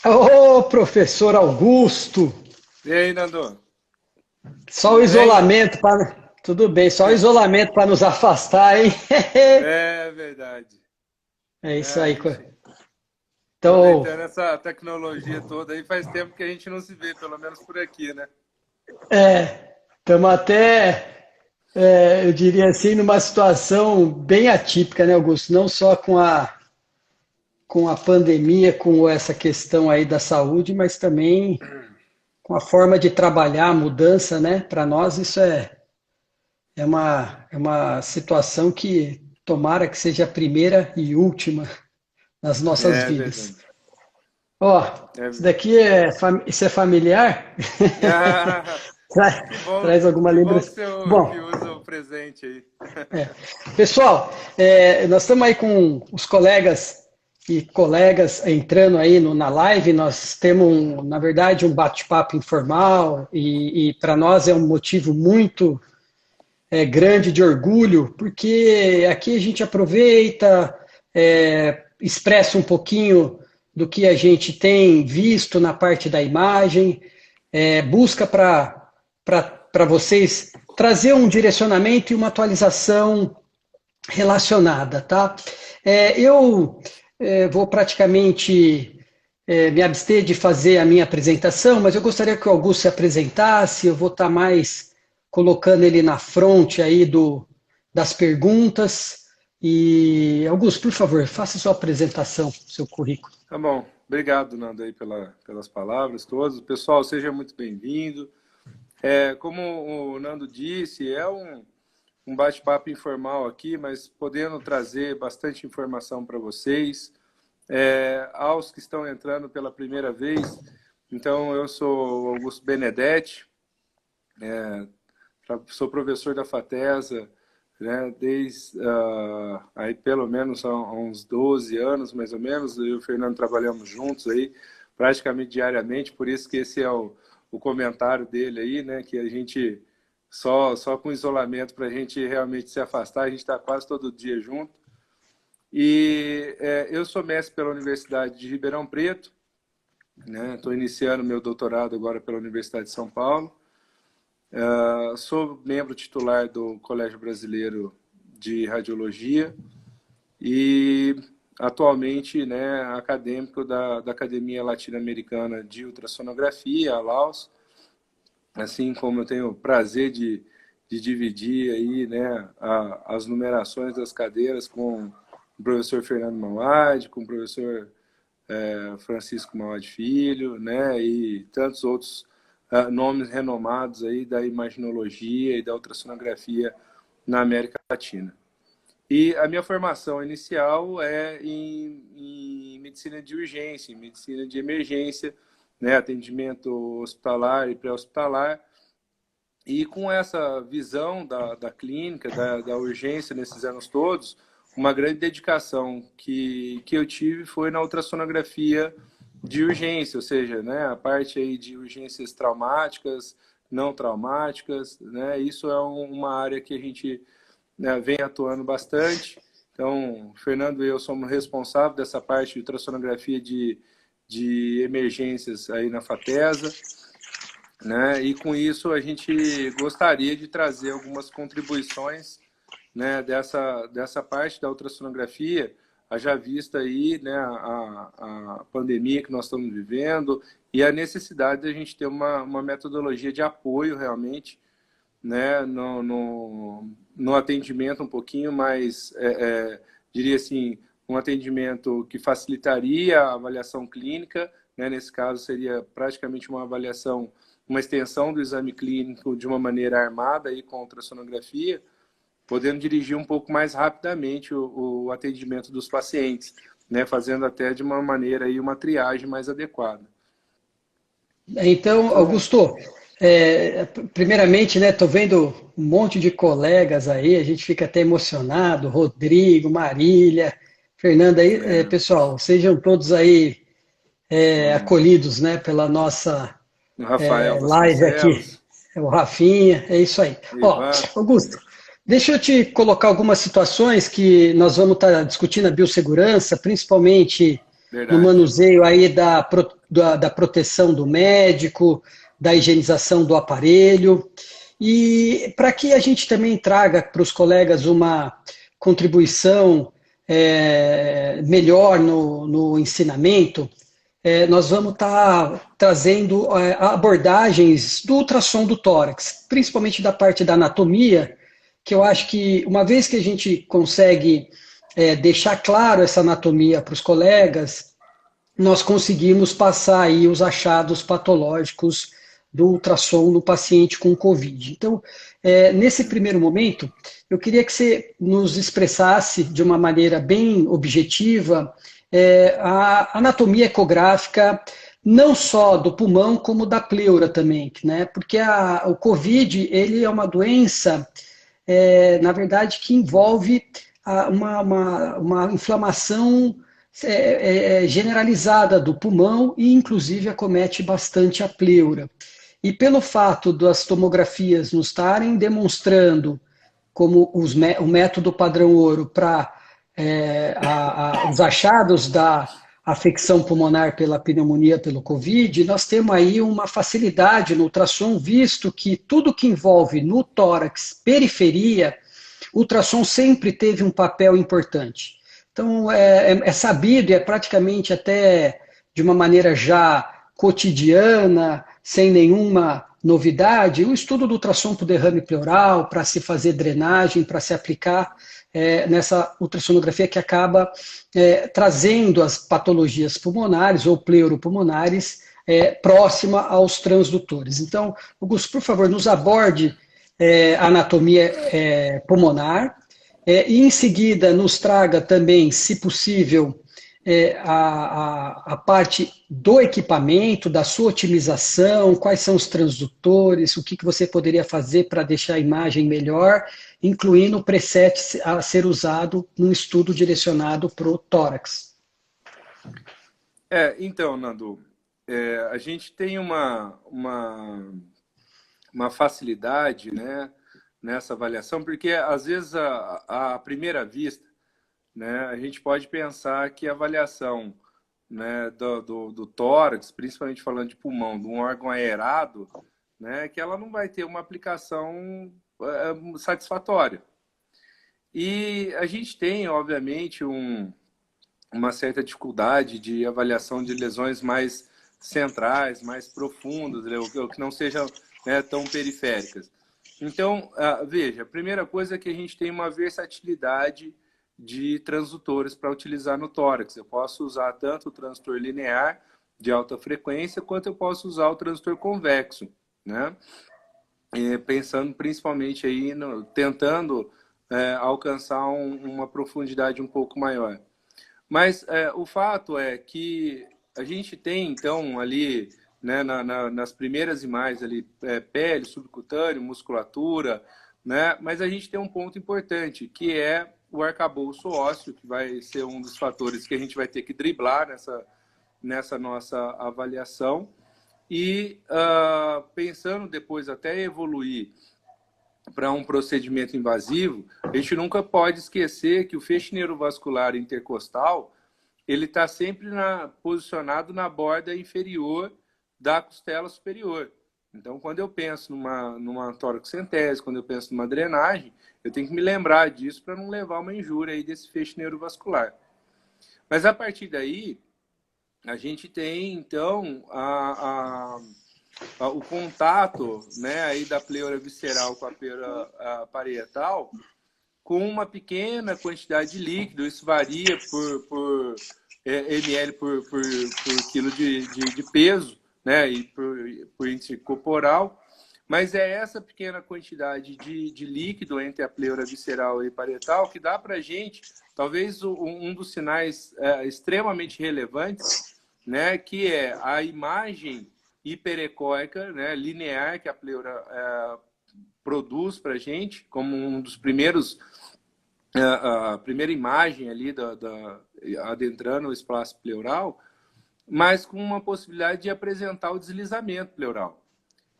Ô, professor Augusto, E aí, Nando? só o Tudo bem? isolamento para. Tudo bem, só o isolamento para nos afastar, hein? É verdade. É Né? isso A aí. gente Então, aproveitando essa tecnologia toda aí, faz tempo que a gente não se vê, pelo menos por aqui, né? estamos até, eu diria assim, numa situação bem atípica, né, Augusto? Não só com a pandemia, com essa questão aí da saúde, mas também com a forma de trabalhar, a mudança, né? Para nós, isso é uma situação que tomara que seja a primeira e última nas nossas É vidas. verdade. Ó, É isso verdade. daqui isso é familiar? Ah, Traz, traz alguma que bom que lembrança? você Bom, que usa o presente aí. pessoal, nós estamos aí com os colegas e colegas entrando aí na live. Nós temos, na verdade, um bate-papo informal e para nós é um motivo muito grande de orgulho, porque aqui a gente aproveita, expressa um pouquinho do que a gente tem visto na parte da imagem, busca para vocês trazer um direcionamento e uma atualização relacionada, tá? Eu vou praticamente me abster de fazer a minha apresentação, mas eu gostaria que o Augusto se apresentasse. Eu vou estar mais colocando ele na fronte aí das perguntas. E, Augusto, por favor, faça sua apresentação, seu currículo. Tá bom. Obrigado, Nando, aí pelas palavras todas. Pessoal, seja muito bem-vindo. Como o Nando disse, um bate-papo informal aqui, mas podendo trazer bastante informação para vocês. Aos que estão entrando pela primeira vez, então eu sou Augusto Benedetti, sou professor da FATESA, né, desde aí pelo menos há uns 12 anos, mais ou menos. Eu e o Fernando trabalhamos juntos aí praticamente diariamente, por isso que esse é o comentário dele aí, né, que a gente só com isolamento para a gente realmente se afastar, a gente está quase todo dia junto. E eu sou mestre pela Universidade de Ribeirão Preto, né? Estou iniciando meu doutorado agora pela Universidade de São Paulo. Sou membro titular do Colégio Brasileiro de Radiologia e atualmente, né, acadêmico da Academia Latino-Americana de Ultrassonografia, a LAUS, assim como eu tenho o prazer de dividir aí, né, as numerações das cadeiras com o professor Fernando Mauad, com o professor Francisco Mauad Filho, né, e tantos outros nomes renomados aí da imaginologia e da ultrassonografia na América Latina. E a minha formação inicial é em medicina de urgência, em medicina de emergência, né, atendimento hospitalar e pré-hospitalar. E com essa visão da clínica, da urgência nesses anos todos, uma grande dedicação que eu tive foi na ultrassonografia de urgência, ou seja, né, a parte aí de urgências traumáticas, não traumáticas, né, isso é uma área que a gente, né, vem atuando bastante. Então, o Fernando e eu somos responsáveis dessa parte de ultrassonografia de emergências aí na FATESA, né? E com isso a gente gostaria de trazer algumas contribuições, né, dessa parte da ultrassonografia, haja vista aí, né, a pandemia que nós estamos vivendo e a necessidade de a gente ter uma metodologia de apoio realmente, né, no atendimento um pouquinho mais, diria assim, um atendimento que facilitaria a avaliação clínica, né, nesse caso seria praticamente uma avaliação, uma extensão do exame clínico de uma maneira armada aí com ultrassonografia, podendo dirigir um pouco mais rapidamente o atendimento dos pacientes, né, fazendo até de uma maneira aí uma triagem mais adequada. Então, Então, Augusto, primeiramente, né, estou vendo um monte de colegas aí, a gente fica até emocionado, Rodrigo, Marília, Fernanda aí, pessoal, sejam todos aí acolhidos, né, pela nossa o Rafael live aqui, Vasconcelos, o Rafinha, é isso aí. Ó, Ivan. Augusto, deixa eu te colocar algumas situações que nós vamos estar discutindo a biossegurança, principalmente no Verdade. manuseio aí da proteção do médico, da higienização do aparelho. E para que a gente também traga para os colegas uma contribuição melhor no ensinamento, nós vamos estar trazendo abordagens do ultrassom do tórax, principalmente da parte da anatomia, que eu acho que uma vez que a gente consegue deixar claro essa anatomia para os colegas, nós conseguimos passar aí os achados patológicos do ultrassom no paciente com Covid. Então, nesse primeiro momento, eu queria que você nos expressasse de uma maneira bem objetiva a anatomia ecográfica, não só do pulmão, como da pleura também, né? Porque o Covid, ele é uma doença, na verdade, que envolve uma inflamação generalizada do pulmão e, inclusive, acomete bastante a pleura. E pelo fato das tomografias nos estarem demonstrando como o método padrão ouro para os achados da afecção pulmonar pela pneumonia, pelo Covid, nós temos aí uma facilidade no ultrassom, visto que tudo que envolve no tórax, periferia, o ultrassom sempre teve um papel importante. Então, é sabido e é praticamente até de uma maneira já cotidiana, sem nenhuma novidade, o estudo do ultrassom para o derrame pleural, para se fazer drenagem, para se aplicar nessa ultrassonografia que acaba trazendo as patologias pulmonares ou pleuropulmonares próxima aos transdutores. Então, Augusto, por favor, nos aborde a anatomia pulmonar, e em seguida nos traga também, se possível, a parte do equipamento, da sua otimização, quais são os transdutores, o que você poderia fazer para deixar a imagem melhor, incluindo o preset a ser usado num estudo direcionado para o tórax. Então, Nando, a gente tem uma facilidade, né, nessa avaliação, porque às vezes à primeira vista, né, a gente pode pensar que a avaliação, né, do tórax, principalmente falando de pulmão, de um órgão aerado, né, que ela não vai ter uma aplicação satisfatória. E a gente tem, obviamente, uma certa dificuldade de avaliação de lesões mais centrais, mais profundas, né, ou que não sejam, né, tão periféricas. Então, veja, a primeira coisa é que a gente tem uma versatilidade de transdutores para utilizar no tórax. Eu posso usar tanto o transdutor linear de alta frequência, quanto eu posso usar o transdutor convexo, né? Pensando principalmente aí, tentando alcançar uma profundidade um pouco maior. Mas o fato é que a gente tem, então, ali, né, nas primeiras imagens, ali, pele, subcutâneo, musculatura, né? Mas a gente tem um ponto importante, que é o arcabouço ósseo, que vai ser um dos fatores que a gente vai ter que driblar nessa nossa avaliação. E pensando depois até evoluir para um procedimento invasivo, a gente nunca pode esquecer que o feixe neurovascular intercostal ele está sempre posicionado na borda inferior da costela superior. Então, quando eu penso numa toracocentese, quando eu penso numa drenagem, eu tenho que me lembrar disso para não levar uma injúria aí desse feixe neurovascular. Mas a partir daí, a gente tem, então, o contato, né, aí da pleura visceral com a pleura parietal com uma pequena quantidade de líquido. Isso varia por ml por quilo de peso, né, e por índice corporal. Mas é essa pequena quantidade de líquido entre a pleura visceral e parietal que dá para a gente, talvez, um dos sinais extremamente relevantes, né, que é a imagem hiperecóica, né, linear, que a pleura produz para a gente, como um dos primeiros, a primeira imagem ali adentrando o espaço pleural, mas com uma possibilidade de apresentar o deslizamento pleural.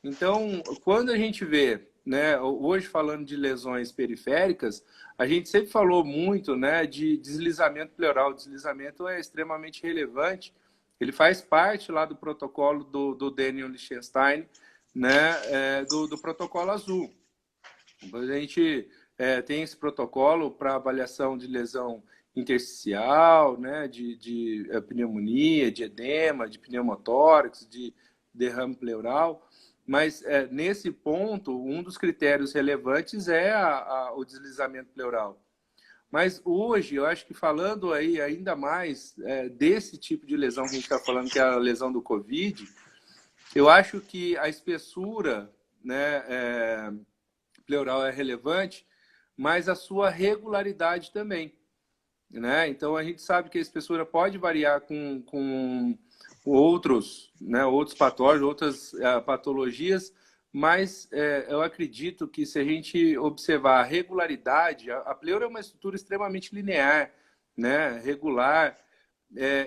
Então, quando a gente vê né, hoje falando de lesões periféricas, a gente sempre falou muito, né, de deslizamento pleural. O deslizamento é extremamente relevante. Ele faz parte lá do protocolo do Daniel Lichtenstein, né, do protocolo azul. A gente tem esse protocolo para avaliação de lesão intersticial, né, de pneumonia, de edema, de pneumotórax, de derrame pleural. Mas nesse ponto, um dos critérios relevantes é o deslizamento pleural. Mas hoje, eu acho que falando aí ainda mais desse tipo de lesão que a gente está falando, que é a lesão do COVID, eu acho que a espessura, né, pleural é relevante, mas a sua regularidade também, né? Então, a gente sabe que a espessura pode variar com outros, né, outros patógenos, outras patologias, mas eu acredito que se a gente observar a regularidade, a pleura é uma estrutura extremamente linear, né, regular,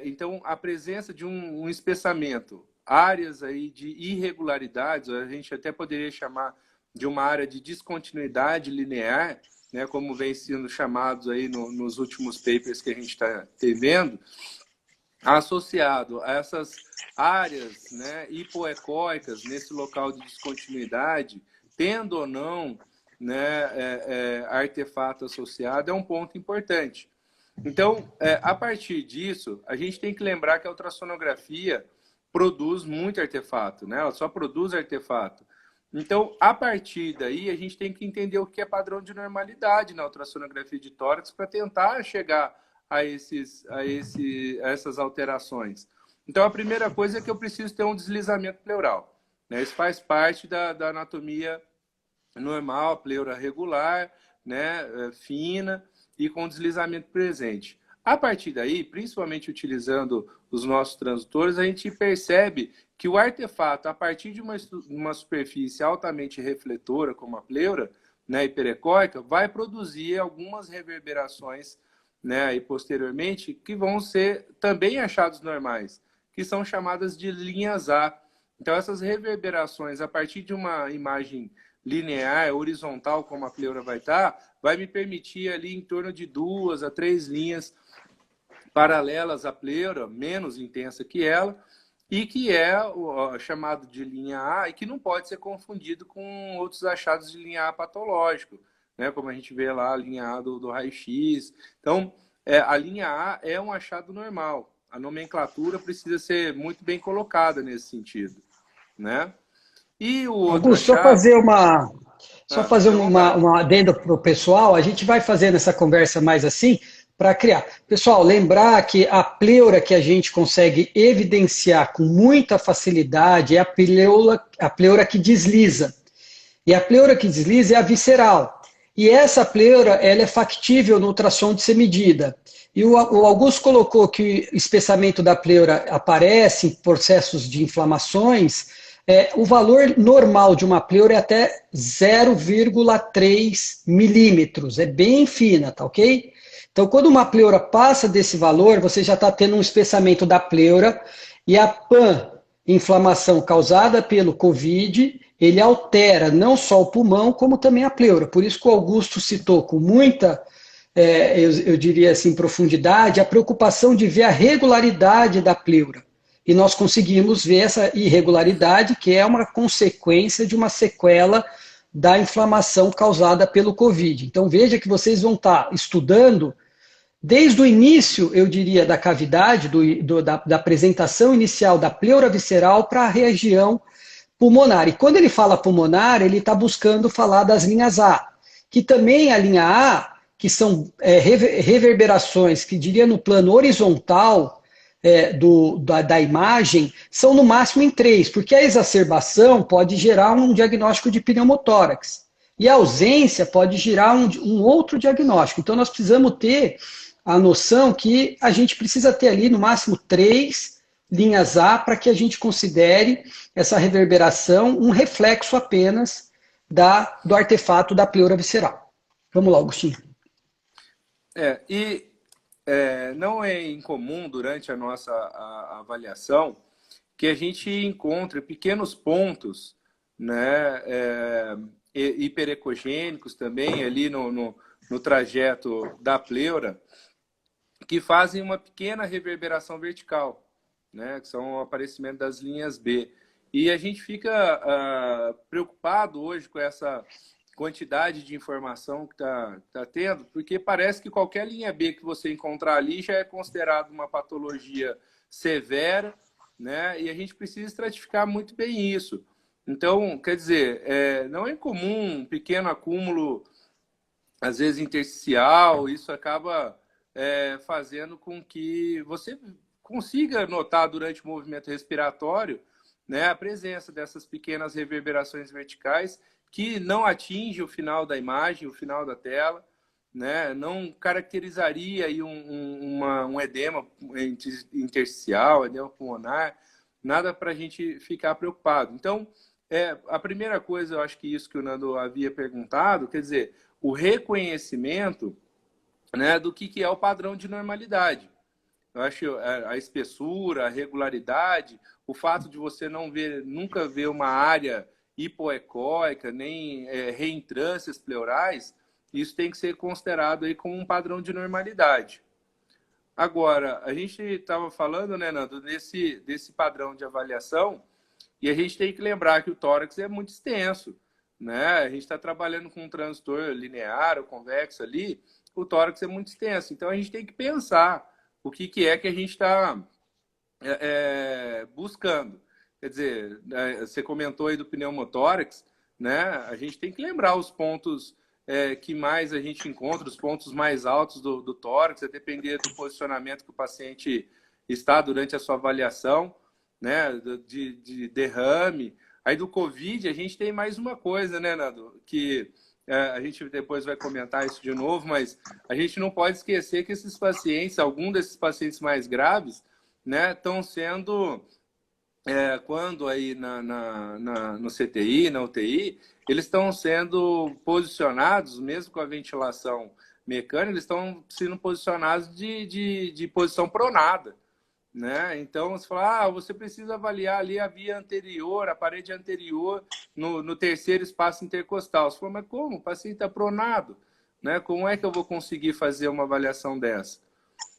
então a presença de um espessamento, áreas aí de irregularidades, a gente até poderia chamar de uma área de descontinuidade linear, né, como vem sendo chamados aí nos últimos papers que a gente está vendo, associado a essas áreas, né, hipoecóicas nesse local de descontinuidade, tendo ou não, né, artefato associado, é um ponto importante. Então, a partir disso, a gente tem que lembrar que a ultrassonografia produz muito artefato, né? Ela só produz artefato. Então, a partir daí, a gente tem que entender o que é padrão de normalidade na ultrassonografia de tórax para tentar chegar a essas alterações. Então, a primeira coisa é que eu preciso ter um deslizamento pleural, né? Isso faz parte da anatomia normal, a pleura regular, né, fina e com deslizamento presente. A partir daí, principalmente utilizando os nossos transdutores, a gente percebe que o artefato, a partir de uma superfície altamente refletora, como a pleura, né, hiperecóica, vai produzir algumas reverberações, né, e posteriormente, que vão ser também achados normais, que são chamadas de linhas A. Então, essas reverberações, a partir de uma imagem linear, horizontal, como a pleura vai estar, vai me permitir ali em torno de 2 a 3 linhas paralelas à pleura, menos intensa que ela, e que é o chamado de linha A, e que não pode ser confundido com outros achados de linha A patológico, né? Como a gente vê lá a linha A do raio-x. Então, a linha A é um achado normal. A nomenclatura precisa ser muito bem colocada nesse sentido, né? E o outro Augusto, achado... só fazer fica à vontade. uma adenda para o pessoal, a gente vai fazendo essa conversa mais assim, para criar. Pessoal, lembrar que a pleura que a gente consegue evidenciar com muita facilidade é a pleura que desliza. E a pleura que desliza é a visceral. E essa pleura, ela é factível no ultrassom de ser medida. E o Augusto colocou que o espessamento da pleura aparece em processos de inflamações. O valor normal de uma pleura é até 0,3 milímetros. É bem fina, tá ok? Então, quando uma pleura passa desse valor, você já está tendo um espessamento da pleura e a PAN, inflamação causada pelo COVID, ele altera não só o pulmão, como também a pleura. Por isso que o Augusto citou com muita, eu diria assim, profundidade, a preocupação de ver a regularidade da pleura. E nós conseguimos ver essa irregularidade, que é uma consequência de uma sequela da inflamação causada pelo COVID. Então veja que vocês vão estar estudando desde o início, eu diria, da cavidade, da apresentação inicial da pleura visceral para a região pulmonar. E quando ele fala pulmonar, ele está buscando falar das linhas A, que também a linha A, que são reverberações, que diria no plano horizontal da imagem, são no máximo em 3, porque a exacerbação pode gerar um diagnóstico de pneumotórax. E a ausência pode gerar um outro diagnóstico. Então, nós precisamos ter a noção que a gente precisa ter ali, no máximo, 3 linhas A para que a gente considere essa reverberação um reflexo apenas do artefato da pleura visceral. Vamos lá, Agostinho. Não é incomum, durante a nossa avaliação, que a gente encontre pequenos pontos, né, hiperecogênicos também ali no trajeto da pleura, que fazem uma pequena reverberação vertical, né, que são o aparecimento das linhas B. E a gente fica preocupado hoje com essa quantidade de informação que tá tendo, porque parece que qualquer linha B que você encontrar ali já é considerado uma patologia severa, né? E a gente precisa estratificar muito bem isso. Então, quer dizer, não é comum um pequeno acúmulo, às vezes intersticial, isso acaba fazendo com que você consiga notar durante o movimento respiratório, né, a presença dessas pequenas reverberações verticais que não atinge o final da imagem, o final da tela, né, não caracterizaria aí um edema intersticial, edema pulmonar, nada para a gente ficar preocupado. Então, a primeira coisa, eu acho que isso que o Nando havia perguntado, quer dizer, o reconhecimento, né, do que é o padrão de normalidade. Eu acho a espessura, a regularidade, o fato de você nunca ver uma área hipoecóica, nem reentrâncias pleurais, isso tem que ser considerado aí como um padrão de normalidade. Agora, a gente estava falando, né, Nando, desse padrão de avaliação, e a gente tem que lembrar que o tórax é muito extenso, né? A gente está trabalhando com um transitor linear ou convexo ali, o tórax é muito extenso. Então, a gente tem que pensar o que é que a gente está buscando. Quer dizer, você comentou aí do pneumotórax, né? A gente tem que lembrar os pontos que mais a gente encontra, os pontos mais altos do tórax, a depender do posicionamento que o paciente está durante a sua avaliação, né? De derrame. Aí do COVID, a gente tem mais uma coisa, né, Nando? Que a gente depois vai comentar isso de novo, mas a gente não pode esquecer que esses pacientes, algum desses pacientes mais graves, né, estão sendo, quando aí no CTI, na UTI, eles estão sendo posicionados, mesmo com a ventilação mecânica, eles estão sendo posicionados de posição pronada. Né? Então, você fala, você precisa avaliar ali a via anterior, a parede anterior, no terceiro espaço intercostal. Você fala, mas como? O paciente está pronado. Né? Como é que eu vou conseguir fazer uma avaliação dessa?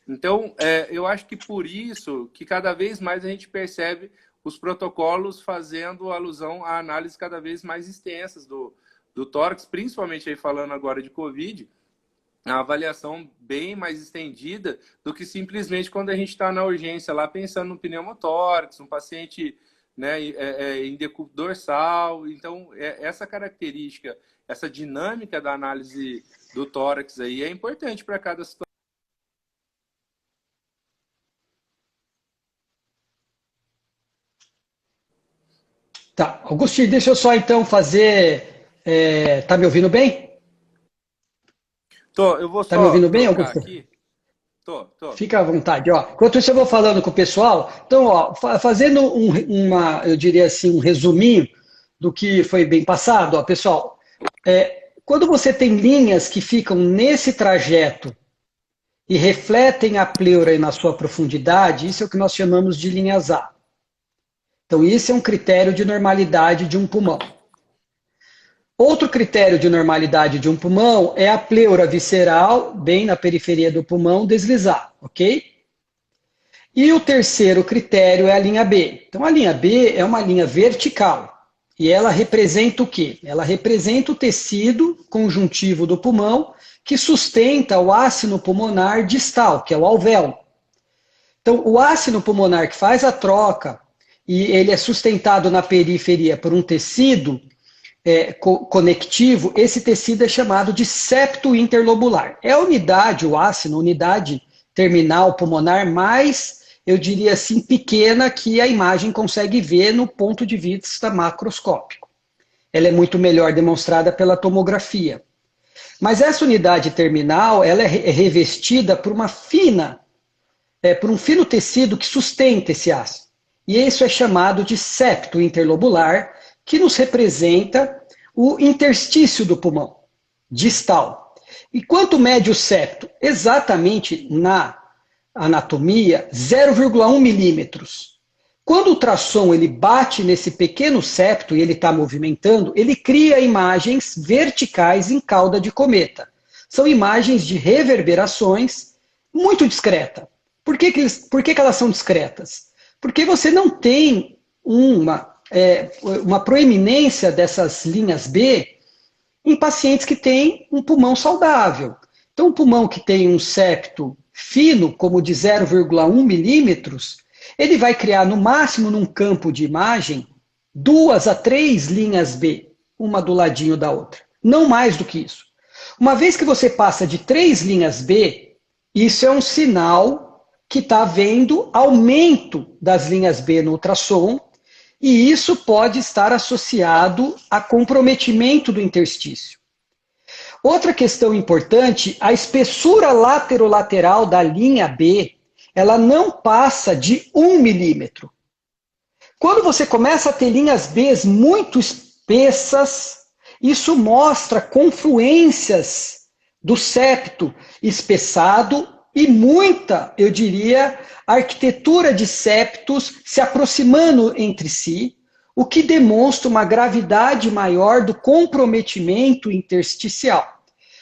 Então, eu acho que por isso que cada vez mais a gente percebe os protocolos fazendo alusão a análises cada vez mais extensas do tórax, principalmente aí falando agora de COVID, a avaliação bem mais estendida do que simplesmente quando a gente está na urgência lá pensando no pneumotórax, um paciente, né, em decúbito dorsal. Então, essa característica, essa dinâmica da análise do tórax aí é importante para cada situação. Tá, Augustinho, deixa eu só então fazer. Tá me ouvindo bem? Eu vou Tá me só ouvindo bem, trocar Augusto? aqui. Fica à vontade, ó. Enquanto isso eu vou falando com o pessoal. Então, ó, fazendo eu diria assim, um resuminho do que foi bem passado, ó, pessoal. Quando você tem linhas que ficam nesse trajeto e refletem a pleura na sua profundidade, isso é o que nós chamamos de linhas A. Então, isso é um critério de normalidade de um pulmão. Outro critério de normalidade de um pulmão é a pleura visceral, bem na periferia do pulmão, deslizar, ok? E o terceiro critério é a linha B. Então, a linha B é uma linha vertical. E ela representa o quê? Ela representa o tecido conjuntivo do pulmão que sustenta o ácino pulmonar distal, que é o alvéolo. Então, o ácino pulmonar que faz a troca e ele é sustentado na periferia por um tecido conectivo, esse tecido é chamado de septo interlobular. É a unidade, o ácino, a unidade terminal pulmonar mais, eu diria assim, pequena que a imagem consegue ver no ponto de vista macroscópico. Ela é muito melhor demonstrada pela tomografia. Mas essa unidade terminal, ela é revestida por uma por um fino tecido que sustenta esse ácido. E isso é chamado de septo interlobular, que nos representa o interstício do pulmão, distal. E quanto mede o septo? Exatamente na anatomia, 0,1 milímetros. Quando o ultrassom ele bate nesse pequeno septo e ele está movimentando, ele cria imagens verticais em cauda de cometa. São imagens de reverberações muito discretas. Por que elas são discretas? Porque você não tem uma proeminência dessas linhas B em pacientes que têm um pulmão saudável. Então, um pulmão que tem um septo fino, como de 0,1 milímetros, ele vai criar, no máximo, num campo de imagem, 2 a 3 linhas B, uma do ladinho da outra. Não mais do que isso. Uma vez que você passa de 3 linhas B, isso é um sinal que está havendo aumento das linhas B no ultrassom, e isso pode estar associado a comprometimento do interstício. Outra questão importante, a espessura laterolateral da linha B, ela não passa de 1 milímetro. Quando você começa a ter linhas B muito espessas, isso mostra confluências do septo espessado e muita, eu diria, arquitetura de septos se aproximando entre si, o que demonstra uma gravidade maior do comprometimento intersticial,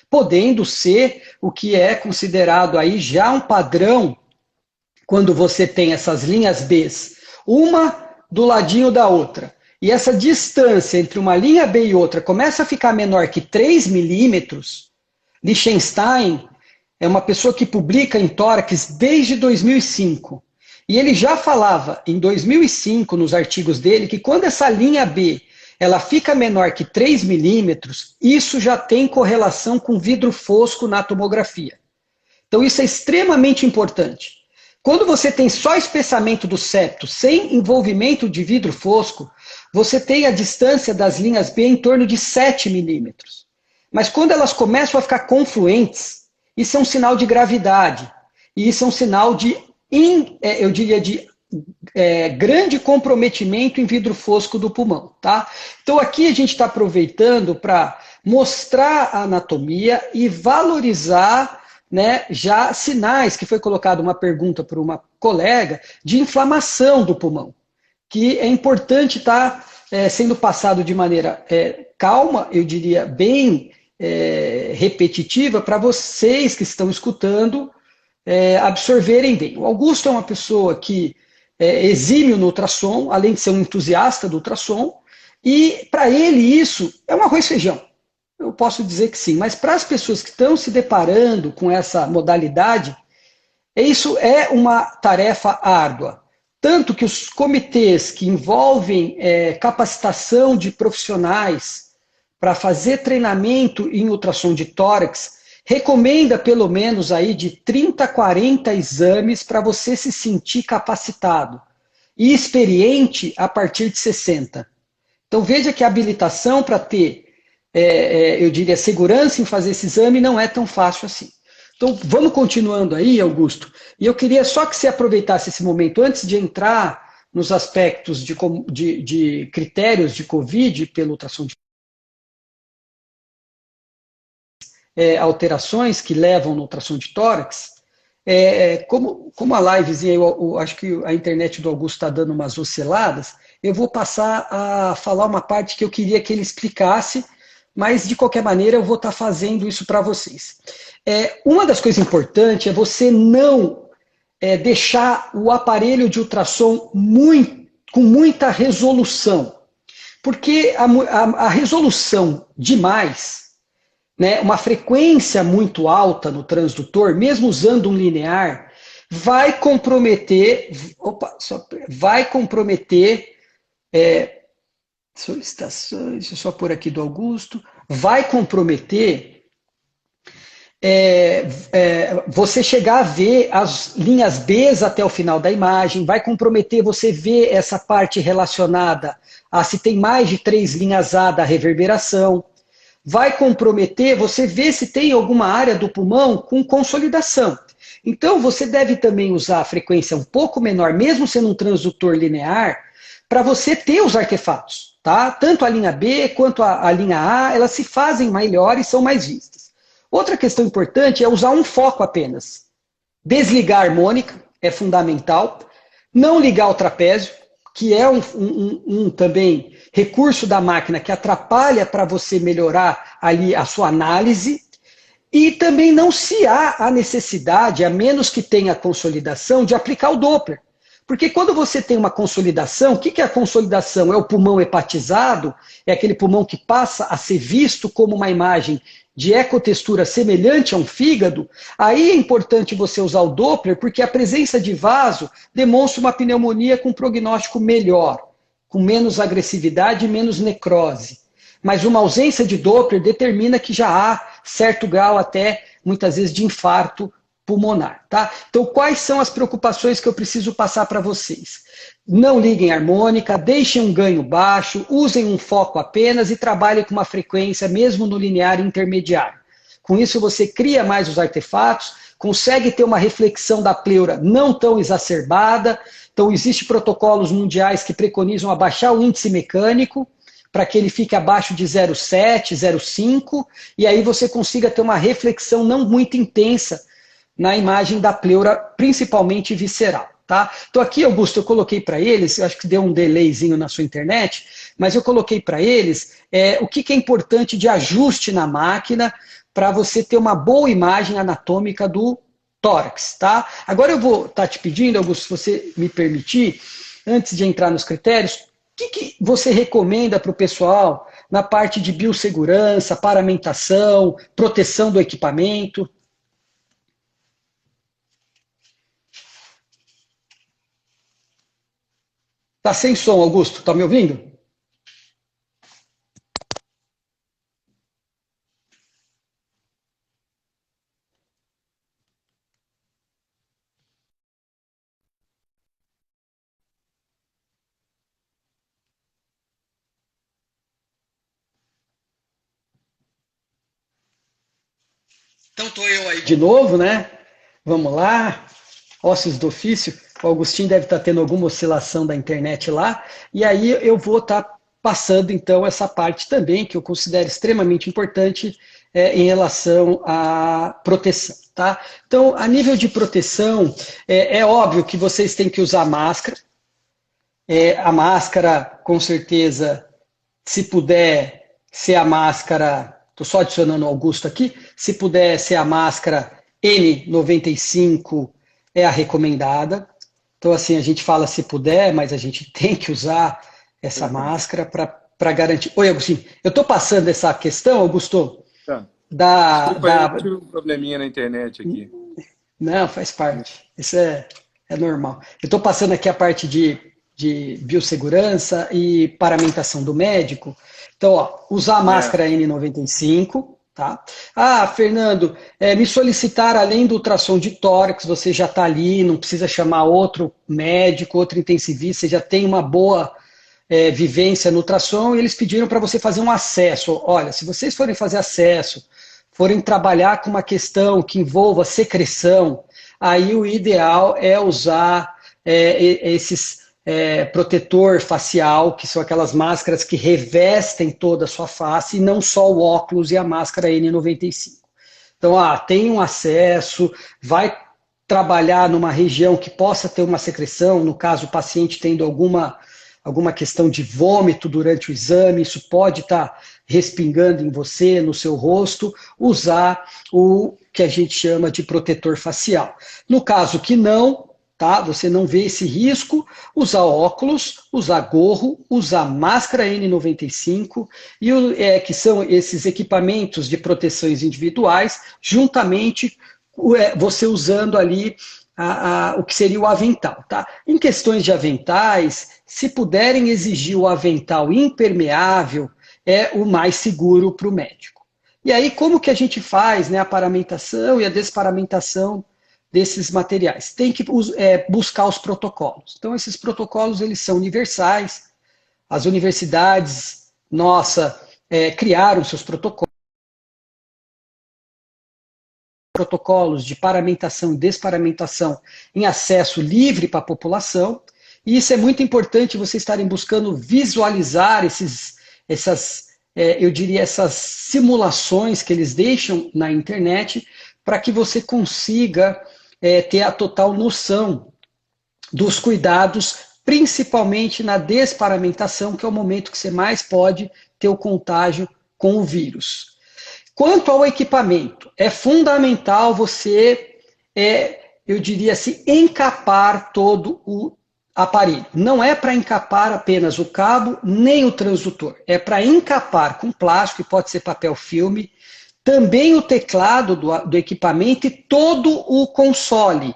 podendo ser o que é considerado aí já um padrão quando você tem essas linhas B, uma do ladinho da outra, e essa distância entre uma linha B e outra começa a ficar menor que 3 milímetros. Lichtenstein é uma pessoa que publica em tórax desde 2005. E ele já falava, em 2005, nos artigos dele, que quando essa linha B ela fica menor que 3 milímetros, isso já tem correlação com vidro fosco na tomografia. Então isso é extremamente importante. Quando você tem só espessamento do septo, sem envolvimento de vidro fosco, você tem a distância das linhas B em torno de 7 milímetros. Mas quando elas começam a ficar confluentes, isso é um sinal de gravidade. E isso é um sinal de, eu diria, de grande comprometimento em vidro fosco do pulmão. Tá? Então aqui a gente está aproveitando para mostrar a anatomia e valorizar, né, já sinais, que foi colocada uma pergunta por uma colega, de inflamação do pulmão, que é importante estar sendo passado de maneira calma, eu diria, bem repetitiva, para vocês que estão escutando absorverem bem. O Augusto é uma pessoa que é exímio no ultrassom, além de ser um entusiasta do ultrassom, e para ele isso é um arroz e feijão. Eu posso dizer que sim, mas para as pessoas que estão se deparando com essa modalidade, isso é uma tarefa árdua. Tanto que os comitês que envolvem capacitação de profissionais para fazer treinamento em ultrassom de tórax, recomenda pelo menos aí de 30 a 40 exames para você se sentir capacitado. E experiente a partir de 60. Então veja que a habilitação para ter eu diria, segurança em fazer esse exame não é tão fácil assim. Então, vamos continuando aí, Augusto. E eu queria só que você aproveitasse esse momento, antes de entrar nos aspectos de critérios de COVID pelo ultrassom de alterações que levam no ultrassom de tórax, como a livezinha, eu acho que a internet do Augusto está dando umas osciladas, eu vou passar a falar uma parte que eu queria que ele explicasse, mas de qualquer maneira eu vou estar fazendo isso para vocês. Uma das coisas importantes é você não deixar o aparelho de ultrassom com muita resolução, porque a resolução demais, né, uma frequência muito alta no transdutor, mesmo usando um linear, vai comprometer, solicitações, deixa eu só pôr aqui do Augusto, vai comprometer você chegar a ver as linhas B até o final da imagem, vai comprometer você ver essa parte relacionada a se tem mais de 3 linhas A da reverberação, vai comprometer você ver se tem alguma área do pulmão com consolidação. Então você deve também usar a frequência um pouco menor, mesmo sendo um transdutor linear, para você ter os artefatos. Tá? Tanto a linha B quanto a linha A, elas se fazem melhor e são mais vistas. Outra questão importante é usar um foco apenas. Desligar a harmônica é fundamental. Não ligar o trapézio. que é um também recurso da máquina que atrapalha para você melhorar ali a sua análise. E também não se há a necessidade, a menos que tenha consolidação, de aplicar o Doppler. Porque quando você tem uma consolidação, o que é a consolidação? É o pulmão hepatizado, é aquele pulmão que passa a ser visto como uma imagem de ecotextura semelhante a um fígado. Aí é importante você usar o Doppler, porque a presença de vaso demonstra uma pneumonia com prognóstico melhor, com menos agressividade e menos necrose. Mas uma ausência de Doppler determina que já há certo grau até, muitas vezes, de infarto pulmonar. Tá? Então, quais são as preocupações que eu preciso passar para vocês? Não liguem a harmônica, deixem um ganho baixo, usem um foco apenas e trabalhem com uma frequência, mesmo no linear intermediário. Com isso, você cria mais os artefatos, consegue ter uma reflexão da pleura não tão exacerbada. Então, existem protocolos mundiais que preconizam abaixar o índice mecânico, para que ele fique abaixo de 0,7, 0,5, e aí você consiga ter uma reflexão não muito intensa na imagem da pleura, principalmente visceral. Tá? Então aqui, Augusto, eu coloquei para eles, eu acho que deu um delayzinho na sua internet, mas eu coloquei para eles o que é importante de ajuste na máquina para você ter uma boa imagem anatômica do tórax. Tá? Agora eu vou estar te pedindo, Augusto, se você me permitir, antes de entrar nos critérios, o que você recomenda para o pessoal na parte de biossegurança, paramentação, proteção do equipamento? Tá sem som, Augusto, tá me ouvindo? Então estou eu aí de novo, né? Vamos lá. Ossos do ofício. O Augustinho deve estar tendo alguma oscilação da internet lá. E aí eu vou estar passando, então, essa parte também, que eu considero extremamente importante em relação à proteção. Tá? Então, a nível de proteção, é óbvio que vocês têm que usar máscara. A máscara, com certeza, se puder ser a máscara, estou só adicionando o Augusto aqui, se puder ser a máscara N95, é a recomendada. Então, assim, a gente fala se puder, mas a gente tem que usar essa máscara para garantir. Oi, Agostinho, eu estou passando essa questão, Augusto, Tá. Desculpa, eu tive um probleminha na internet aqui. Não, faz parte. Isso é normal. Eu estou passando aqui a parte de biossegurança e paramentação do médico. Então, ó, usar a máscara N95, tá? Ah, Fernando, me solicitaram, além do ultrassom de tórax, você já está ali, não precisa chamar outro médico, outro intensivista, você já tem uma boa vivência no ultrassom, e eles pediram para você fazer um acesso. Olha, se vocês forem fazer acesso, forem trabalhar com uma questão que envolva secreção, aí o ideal é usar esses protetor facial, que são aquelas máscaras que revestem toda a sua face, e não só o óculos e a máscara N95. Então, tem um acesso, vai trabalhar numa região que possa ter uma secreção, no caso o paciente tendo alguma questão de vômito durante o exame, isso pode estar respingando em você, no seu rosto, usar o que a gente chama de protetor facial. No caso que não, tá? Você não vê esse risco, usar óculos, usar gorro, usar máscara N95, que são esses equipamentos de proteções individuais, juntamente você usando ali o que seria o avental. Tá? Em questões de aventais, se puderem exigir o avental impermeável, é o mais seguro para o médico. E aí, como que a gente faz, né, a paramentação e a desparamentação desses materiais? Tem que buscar os protocolos. Então, esses protocolos eles são universais. As universidades, criaram seus protocolos de paramentação e desparamentação em acesso livre para a população. E isso é muito importante vocês estarem buscando visualizar essas simulações que eles deixam na internet, para que você consiga ter a total noção dos cuidados principalmente na desparamentação, que é o momento que você mais pode ter o contágio com o vírus. Quanto ao equipamento, é fundamental você, eu diria assim, encapar todo o aparelho. Não é para encapar apenas o cabo, nem o transdutor. É para encapar com plástico, que pode ser papel filme, também o teclado do equipamento e todo o console,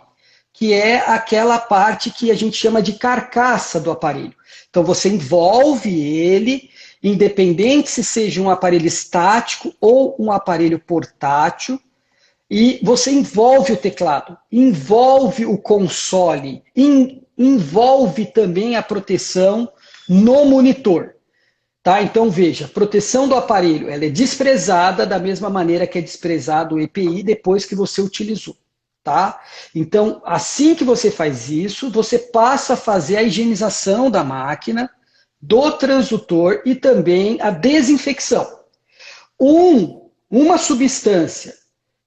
que é aquela parte que a gente chama de carcaça do aparelho. Então você envolve ele, independente se seja um aparelho estático ou um aparelho portátil, e você envolve o teclado, envolve o console, envolve também a proteção no monitor. Tá? Então veja, a proteção do aparelho ela é desprezada da mesma maneira que é desprezado o EPI depois que você utilizou. Tá? Então, assim que você faz isso, você passa a fazer a higienização da máquina, do transdutor e também a desinfecção. Uma substância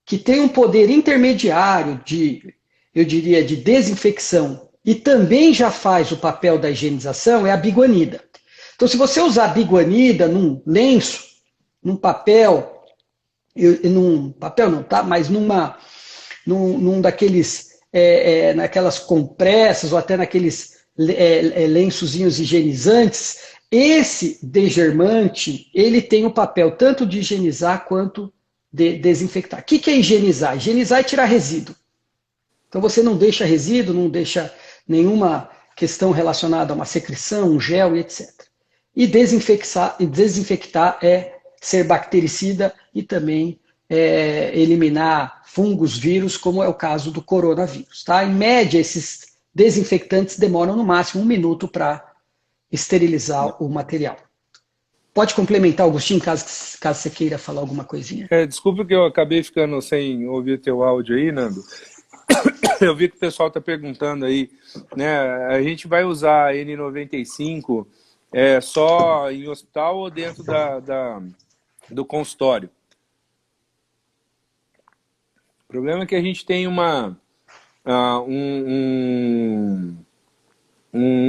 que tem um poder intermediário eu diria, de desinfecção e também já faz o papel da higienização é a biguanida. Então, se você usar biguanida num lenço, num papel não, tá? Mas num daqueles, naquelas compressas ou até naqueles lençozinhos higienizantes, esse degermante, ele tem o papel tanto de higienizar quanto de desinfectar. O que é higienizar? Higienizar é tirar resíduo. Então você não deixa resíduo, não deixa nenhuma questão relacionada a uma secreção, um gel e etc. E desinfectar é ser bactericida e também eliminar fungos, vírus, como é o caso do coronavírus. Tá? Em média, esses desinfectantes demoram no máximo 1 minuto para esterilizar o material. Pode complementar, Augustinho, caso você queira falar alguma coisinha. Desculpa que eu acabei ficando sem ouvir o teu áudio aí, Nando. Eu vi que o pessoal está perguntando aí, né? A gente vai usar a N95 só em hospital ou dentro do consultório? O problema é que a gente tem um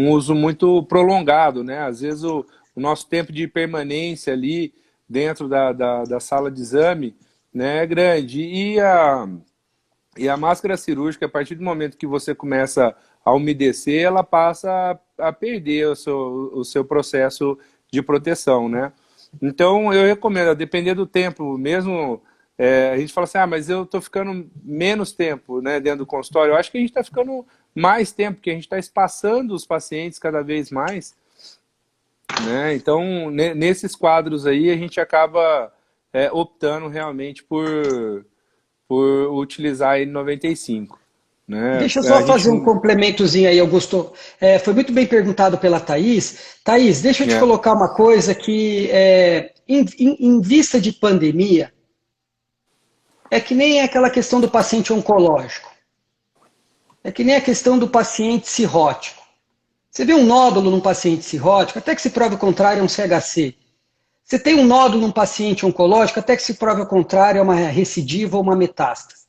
uso muito prolongado, né? Às vezes o nosso tempo de permanência ali dentro da sala de exame, né, é grande. E a máscara cirúrgica, a partir do momento que você começa a umedecer, ela passa a perder o seu processo de proteção, né? Então, eu recomendo, a depender do tempo, mesmo... a gente fala assim, mas eu estou ficando menos tempo, né, dentro do consultório. Eu acho que a gente está ficando mais tempo, porque a gente está espaçando os pacientes cada vez mais, né? Então, nesses quadros aí, a gente acaba optando realmente por utilizar a N95. Né? Deixa eu só fazer um complementozinho aí, Augusto. Foi muito bem perguntado pela Thaís. Thaís, deixa eu te colocar uma coisa que, em vista de pandemia, é que nem aquela questão do paciente oncológico. É que nem a questão do paciente cirrótico. Você vê um nódulo num paciente cirrótico, até que se prove o contrário, é um CHC. Você tem um nódulo num paciente oncológico, até que se prove o contrário, é uma recidiva ou uma metástase.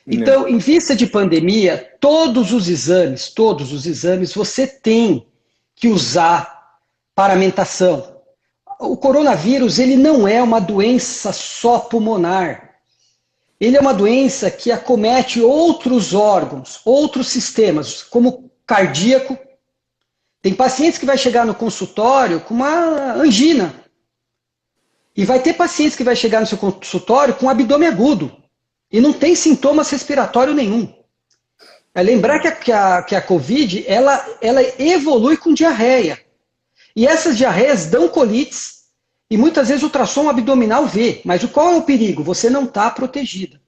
Então, em vista de pandemia, todos os exames, você tem que usar paramentação. O coronavírus, ele não é uma doença só pulmonar. Ele é uma doença que acomete outros órgãos, outros sistemas, como cardíaco. Tem pacientes que vai chegar no consultório com uma angina. E vai ter pacientes que vai chegar no seu consultório com abdômen agudo. E não tem sintomas respiratórios nenhum. É lembrar que a COVID, ela evolui com diarreia. E essas diarreias dão colites. E muitas vezes o ultrassom abdominal vê. Mas qual é o perigo? Você não está protegida.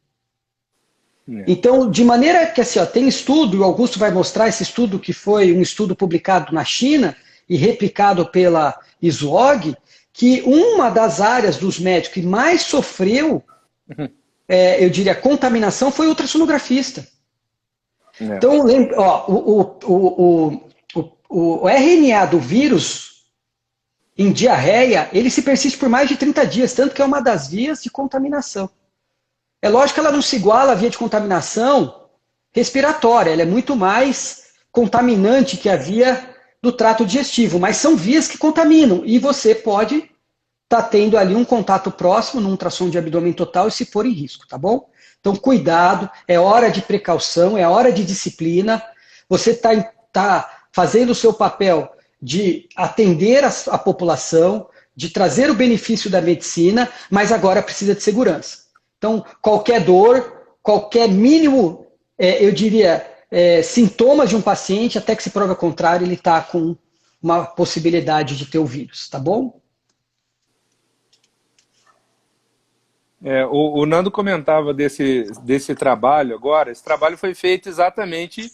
Então, de maneira que assim, tem estudo, e o Augusto vai mostrar esse estudo, que foi um estudo publicado na China e replicado pela ISWOG, que uma das áreas dos médicos que mais sofreu, eu diria, contaminação foi o ultrassonografista. Então, o RNA do vírus em diarreia, ele se persiste por mais de 30 dias, tanto que é uma das vias de contaminação. É lógico que ela não se iguala à via de contaminação respiratória, ela é muito mais contaminante que a via do trato digestivo, mas são vias que contaminam e você pode estar tendo ali um contato próximo num ultrassom de abdômen total e se for em risco, tá bom? Então, cuidado, é hora de precaução, é hora de disciplina. Você tá fazendo o seu papel de atender a população, de trazer o benefício da medicina, mas agora precisa de segurança. Então, qualquer dor, qualquer mínimo, eu diria, sintomas de um paciente, até que se prove ao contrário, ele está com uma possibilidade de ter o vírus, tá bom? O Nando comentava desse trabalho agora. Esse trabalho foi feito exatamente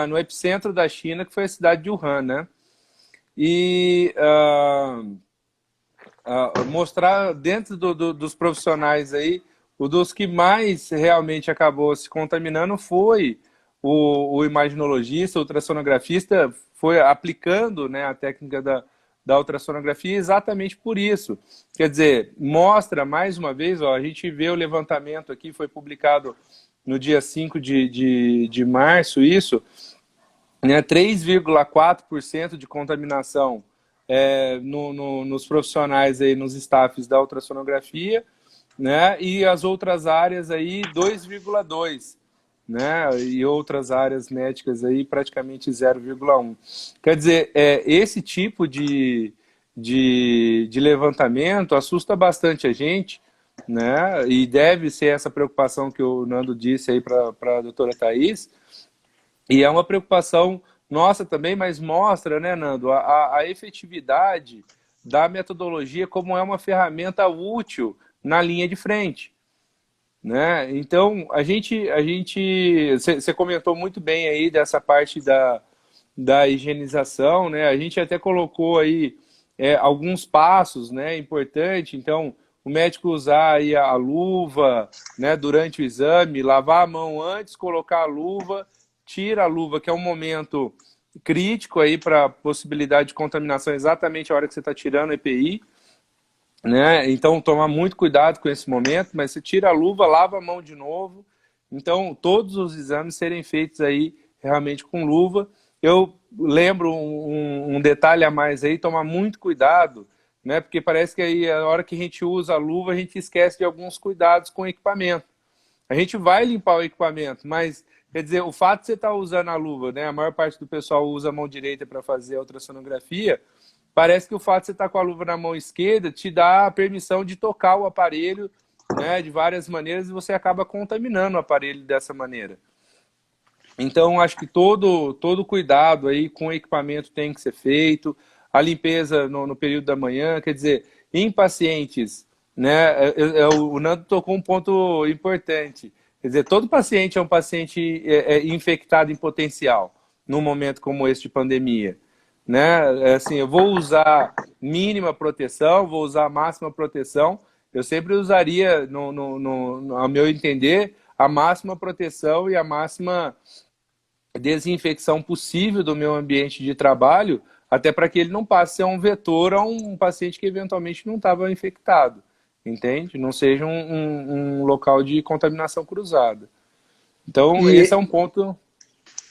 no epicentro da China, que foi a cidade de Wuhan, né? E mostrar dentro dos profissionais aí, o dos que mais realmente acabou se contaminando foi o imaginologista, o ultrassonografista, foi aplicando, né, a técnica da ultrassonografia exatamente por isso. Quer dizer, mostra mais uma vez, ó, a gente vê o levantamento aqui, foi publicado no dia 5 de março, isso, né, 3,4% de contaminação nos profissionais, aí, nos staffs da ultrassonografia, né, e as outras áreas aí 2,2%. Né, e outras áreas médicas aí praticamente 0,1. Quer dizer, esse tipo de levantamento assusta bastante a gente, né, e deve ser essa preocupação que o Nando disse aí para a doutora Thaís, e é uma preocupação nossa também, mas mostra, né, Nando, a efetividade da metodologia como é uma ferramenta útil na linha de frente. Né? Então, você comentou muito bem aí dessa parte da higienização, né? A gente até colocou aí alguns passos, né, importantes. Então, o médico usar aí a luva, né, durante o exame, lavar a mão antes, colocar a luva, tira a luva, que é um momento crítico aí para a possibilidade de contaminação, exatamente a hora que você está tirando o EPI. Né? Então, tomar muito cuidado com esse momento, mas você tira a luva, lava a mão de novo. Então, todos os exames serem feitos aí realmente com luva. Eu lembro um detalhe a mais aí, tomar muito cuidado, né? Porque parece que aí a hora que a gente usa a luva, a gente esquece de alguns cuidados com o equipamento. A gente vai limpar o equipamento, mas, quer dizer, o fato de você estar usando a luva, né? A maior parte do pessoal usa a mão direita para fazer a ultrassonografia. Parece que o fato de você estar com a luva na mão esquerda te dá a permissão de tocar o aparelho, né, de várias maneiras, e você acaba contaminando o aparelho dessa maneira. Então, acho que todo cuidado aí com o equipamento tem que ser feito, a limpeza no período da manhã, quer dizer, em pacientes, né, o Nando tocou um ponto importante, quer dizer, todo paciente é um paciente infectado em potencial, num momento como esse de pandemia. Né? Assim, eu vou usar mínima proteção, vou usar máxima proteção. Eu sempre usaria, ao meu entender, a máxima proteção e a máxima desinfecção possível do meu ambiente de trabalho, até para que ele não passe a ser um vetor a um paciente que eventualmente não estava infectado, entende? Não seja um local de contaminação cruzada. Então, esse é um ponto...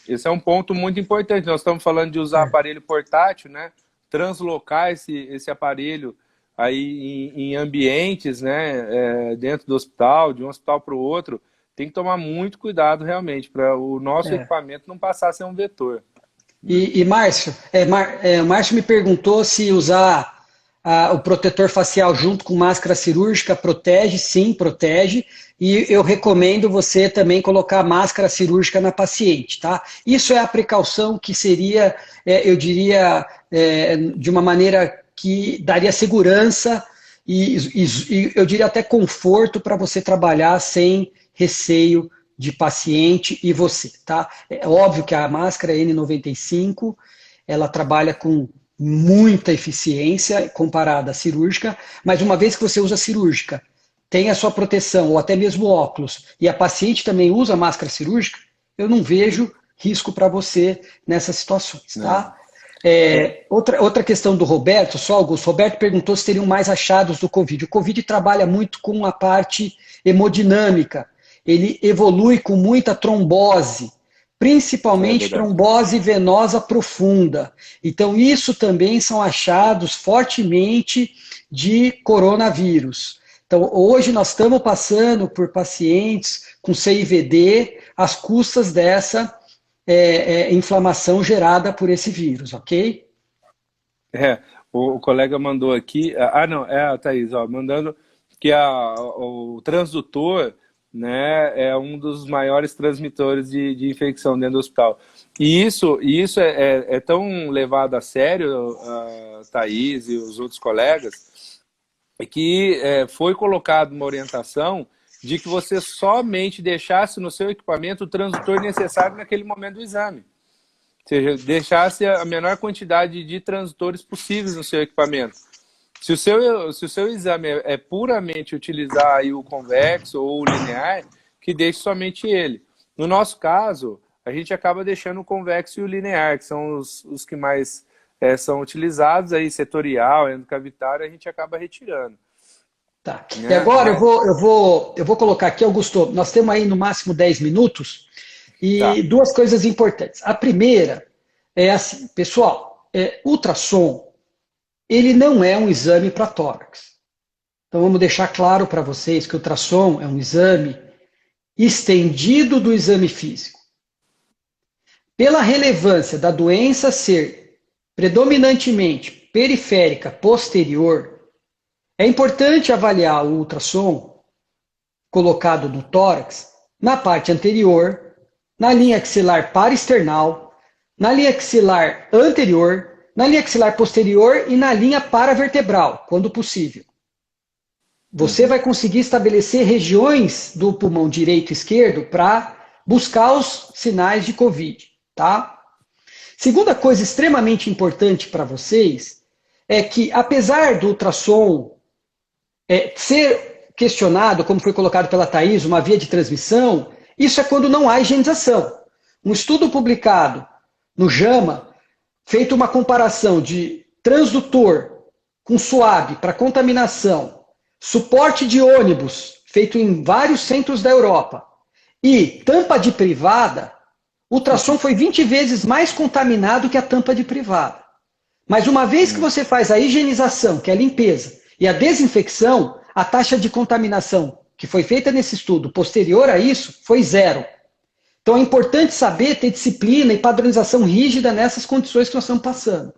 Esse é um ponto muito importante. Nós estamos falando de usar aparelho portátil, né? Translocar esse aparelho aí em ambientes, né? Dentro do hospital, de um hospital para o outro. Tem que tomar muito cuidado realmente para o nosso equipamento não passar a ser um vetor. E Márcio, o Márcio me perguntou se usar o protetor facial junto com máscara cirúrgica protege. Sim, protege. E eu recomendo você também colocar máscara cirúrgica na paciente, tá? Isso é a precaução que seria, eu diria, de uma maneira que daria segurança e eu diria até conforto para você trabalhar sem receio de paciente e você, tá? É óbvio que a máscara N95, ela trabalha com muita eficiência comparada à cirúrgica, mas uma vez que você usa a cirúrgica, tem a sua proteção, ou até mesmo óculos, e a paciente também usa máscara cirúrgica, eu não vejo risco para você nessas situações, tá? Outra questão do Roberto, só Augusto, Roberto perguntou se teriam mais achados do Covid. O Covid trabalha muito com a parte hemodinâmica, ele evolui com muita trombose, principalmente trombose venosa profunda. Então, isso também são achados fortemente de coronavírus. Então, hoje nós estamos passando por pacientes com CIVD às custas dessa inflamação gerada por esse vírus, ok? O colega mandou aqui, não, a Thaís, mandando que o transdutor, né, é um dos maiores transmitores de infecção dentro do hospital. E isso é tão levado a sério, a Thaís e os outros colegas, que foi colocado uma orientação de que você somente deixasse no seu equipamento o transdutor necessário naquele momento do exame. Ou seja, deixasse a menor quantidade de transdutores possíveis no seu equipamento. Se o seu exame é puramente utilizar aí o convexo ou o linear, que deixe somente ele. No nosso caso, a gente acaba deixando o convexo e o linear, que são os que mais são utilizados, aí setorial, endocavitário, a gente acaba retirando. Tá. E agora eu vou colocar aqui, Augusto, nós temos aí no máximo 10 minutos, e duas coisas importantes. A primeira é assim, pessoal, ultrassom, ele não é um exame para tórax. Então vamos deixar claro para vocês que o ultrassom é um exame estendido do exame físico. Pela relevância da doença ser predominantemente periférica posterior, é importante avaliar o ultrassom colocado no tórax na parte anterior, na linha axilar paraesternal, na linha axilar anterior, na linha axilar posterior e na linha paravertebral, quando possível. Você vai conseguir estabelecer regiões do pulmão direito e esquerdo para buscar os sinais de Covid, tá? Segunda coisa extremamente importante para vocês é que, apesar do ultrassom ser questionado, como foi colocado pela Thaís, uma via de transmissão, isso é quando não há higienização. Um estudo publicado no JAMA, feito uma comparação de transdutor com SWAB para contaminação, suporte de ônibus, feito em vários centros da Europa, e tampa de privada, o ultrassom foi 20 vezes mais contaminado que a tampa de privada. Mas uma vez que você faz a higienização, que é a limpeza, e a desinfecção, a taxa de contaminação que foi feita nesse estudo posterior a isso foi 0. Então é importante saber ter disciplina e padronização rígida nessas condições que nós estamos passando.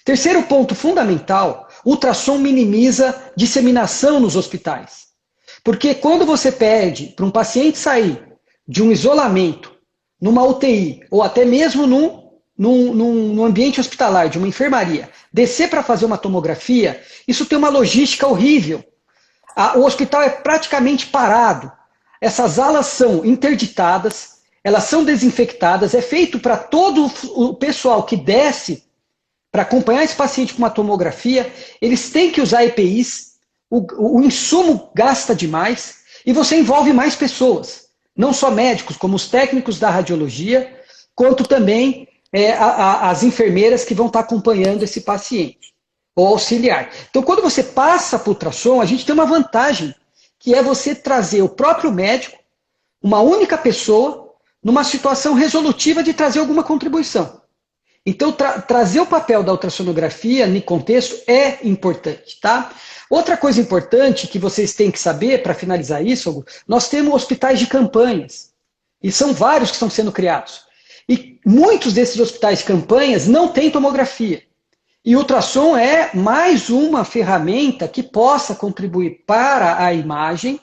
Terceiro ponto fundamental, o ultrassom minimiza disseminação nos hospitais. Porque quando você pede para um paciente sair de um isolamento, numa UTI, ou até mesmo num ambiente hospitalar, de uma enfermaria, descer para fazer uma tomografia, isso tem uma logística horrível. O hospital é praticamente parado. Essas alas são interditadas, elas são desinfectadas, é feito para todo o pessoal que desce para acompanhar esse paciente com uma tomografia, eles têm que usar EPIs, o insumo gasta demais e você envolve mais pessoas, não só médicos, como os técnicos da radiologia, quanto também as enfermeiras que vão estar acompanhando esse paciente, ou auxiliar. Então, quando você passa para o ultrassom, a gente tem uma vantagem, que é você trazer o próprio médico, uma única pessoa, numa situação resolutiva de trazer alguma contribuição. Então, trazer o papel da ultrassonografia no contexto é importante, tá? Outra coisa importante que vocês têm que saber, para finalizar isso, nós temos hospitais de campanhas, e são vários que estão sendo criados. E muitos desses hospitais de campanhas não têm tomografia. E o ultrassom é mais uma ferramenta que possa contribuir para a imagem.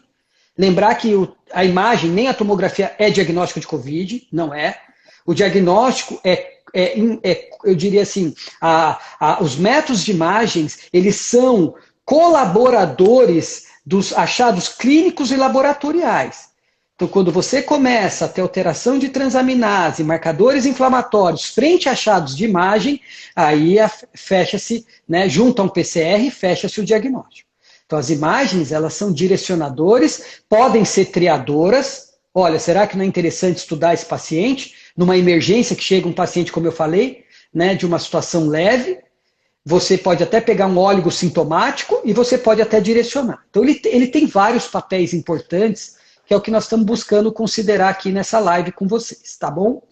Lembrar que a imagem, nem a tomografia é diagnóstico de Covid, não é. O diagnóstico eu diria assim, os métodos de imagens, eles são colaboradores dos achados clínicos e laboratoriais. Então, quando você começa a ter alteração de transaminase, marcadores inflamatórios frente a achados de imagem, aí fecha-se, né, junto a um PCR, fecha-se o diagnóstico. Então, as imagens, elas são direcionadores, podem ser triadoras. Olha, será que não é interessante estudar esse paciente? Numa emergência que chega um paciente, como eu falei, né, de uma situação leve, você pode até pegar um óligo sintomático e você pode até direcionar. Então, ele tem vários papéis importantes que é o que nós estamos buscando considerar aqui nessa live com vocês, tá bom?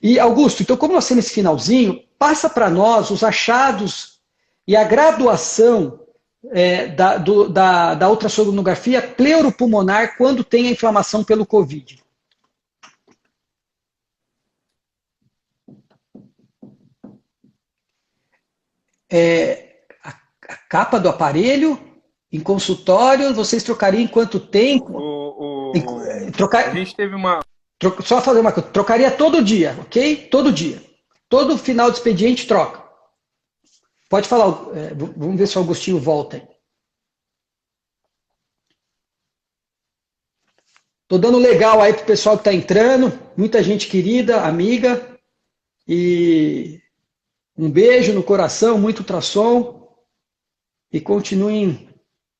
E, Augusto, então como nós temos esse finalzinho, passa para nós os achados e a graduação da ultrassonografia pleuropulmonar quando tem a inflamação pelo COVID. A capa do aparelho, em consultório, vocês trocariam em quanto tempo? A gente teve uma... Só fazer uma coisa, trocaria todo dia, ok? Todo dia. Todo final de expediente troca. Pode falar, vamos ver se o Augustinho volta aí. Tô dando legal aí pro pessoal que está entrando, muita gente querida, amiga, e um beijo no coração, muito ultrassom, e continuem